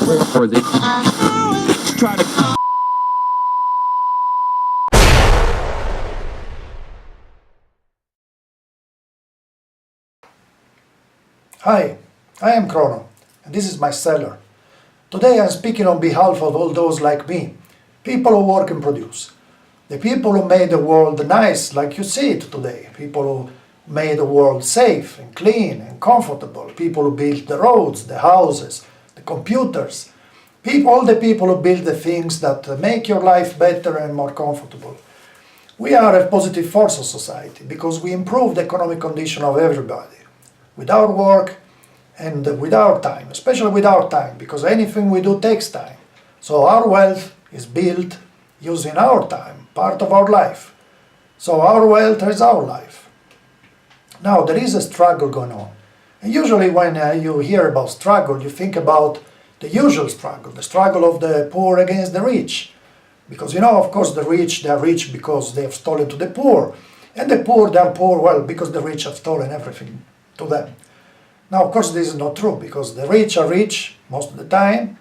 Or they try to. Hi, I am Chrono, and this is my cellar. Today I'm speaking on behalf of all those like me, people who work and produce. The people who made the world nice like you see it today, people who made the world safe and clean and comfortable, people who built the roads, the houses, the computers, all the people who build the things that make your life better and more comfortable. We are a positive force of society because we improve the economic condition of everybody. With our work and with our time, especially with our time, because anything we do takes time. So our wealth is built using our time, part of our life. So our wealth is our life. Now there is a struggle going on. And usually when you hear about struggle, you think about the usual struggle, the struggle of the poor against the rich. Because of course the rich, they are rich because they have stolen to the poor. And the poor, they are poor, well, because the rich have stolen everything to them. Now, of course, this is not true, because the rich are rich most of the time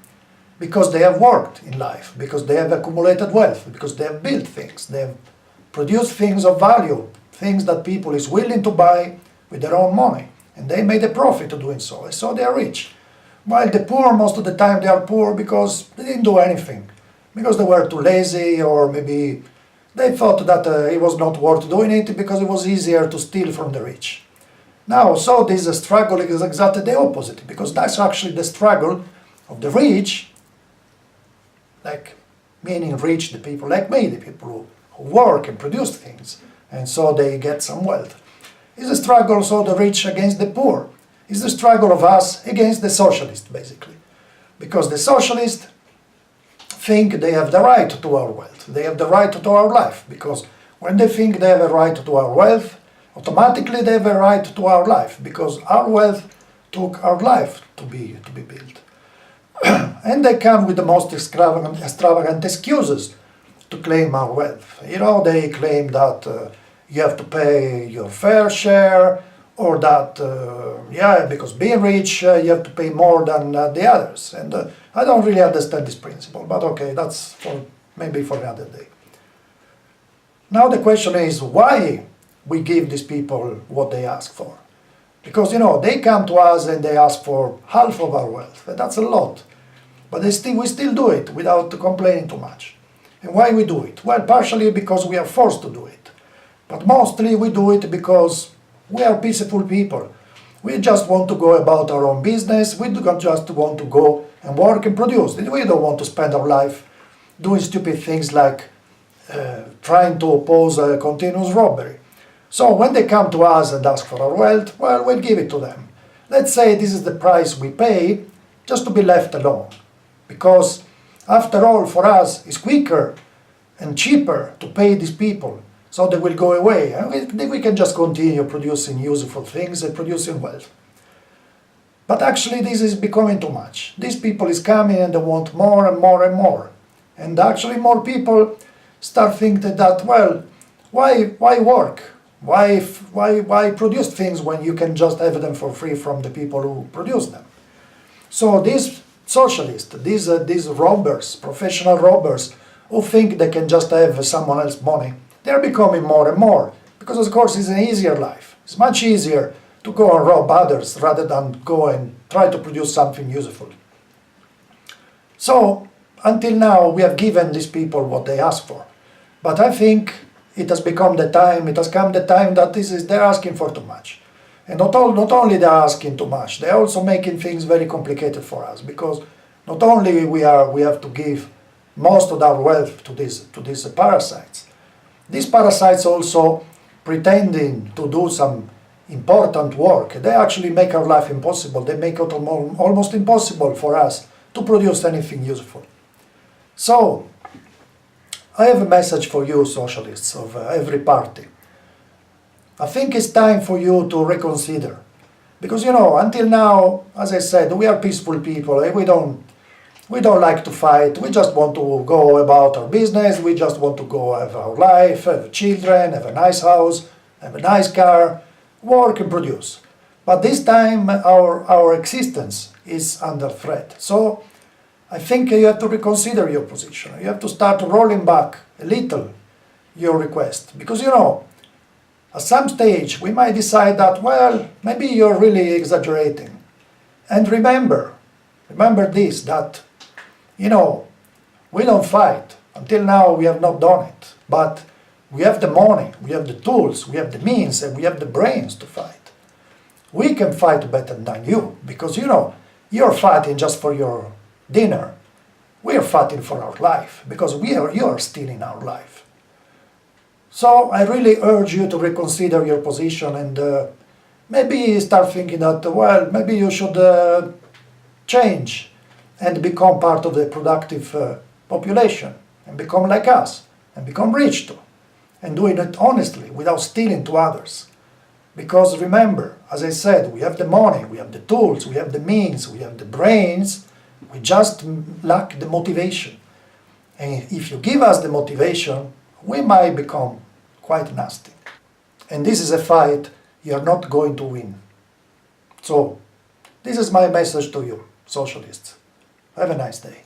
because they have worked in life, because they have accumulated wealth, because they have built things, they have produced things of value, things that people is willing to buy with their own money, and they made a profit of doing so, and so they are rich. While the poor, most of the time, they are poor because they didn't do anything, because they were too lazy, or maybe they thought that it was not worth doing it because it was easier to steal from the rich. Now, so this struggle is exactly the opposite, because that's actually the struggle of the rich, like meaning rich, the people like me, the people who work and produce things, and so they get some wealth. It's a struggle also the rich against the poor. It's the struggle of us against the socialists, basically. Because the socialists think they have the right to our wealth, they have the right to our life, because when they think they have a right to our wealth, automatically they have a right to our life, because our wealth took our life to be built. And they come with the most extravagant excuses to claim our wealth. They claim that you have to pay your fair share, or that, because being rich, you have to pay more than the others. And I don't really understand this principle, but okay, that's maybe for another day. Now the question is, why we give these people what they ask for? Because, they come to us and they ask for half of our wealth, and that's a lot. But we still do it without complaining too much. And why we do it? Well, partially because we are forced to do it. But mostly we do it because we are peaceful people. We just want to go about our own business. We don't just want to go and work and produce. We don't want to spend our life doing stupid things like trying to oppose a continuous robbery. So when they come to us and ask for our wealth, well, we'll give it to them. Let's say this is the price we pay just to be left alone. Because after all, for us, it's quicker and cheaper to pay these people, so they will go away. And we can just continue producing useful things and producing wealth. But actually this is becoming too much. These people is coming and they want more and more and more. And actually more people start thinking that, well, why work? Why produce things when you can just have them for free from the people who produce them? So these socialists, these robbers, professional robbers, who think they can just have someone else's money, they're becoming more and more. Because of course it's an easier life. It's much easier to go and rob others rather than go and try to produce something useful. So until now we have given these people what they ask for. But I think it has come the time that they're asking for too much. And not only they're asking too much, they're also making things very complicated for us, because not only we have to give most of our wealth to these parasites. These parasites also pretending to do some important work. They actually make our life impossible. They make it almost impossible for us to produce anything useful. So I have a message for you, socialists of every party. I think it's time for you to reconsider. Because, until now, as I said, we are peaceful people. We don't like to fight. We just want to go about our business. We just want to go have our life, have children, have a nice house, have a nice car, work and produce. But this time our existence is under threat. So I think you have to reconsider your position. You have to start rolling back a little your request. Because, at some stage we might decide that, well, maybe you're really exaggerating. And remember this, that, we don't fight. Until now we have not done it. But we have the money, we have the tools, we have the means, and we have the brains to fight. We can fight better than you, because, you're fighting just for your dinner. We are fighting for our life, because you are stealing our life. So I really urge you to reconsider your position and maybe start thinking that, well, maybe you should change and become part of the productive population and become like us and become rich too, and doing it honestly without stealing to others. Because remember, as I said, we have the money, we have the tools, we have the means, we have the brains, we just lack the motivation. And if you give us the motivation, we might become quite nasty. And this is a fight you are not going to win. So, this is my message to you, socialists. Have a nice day.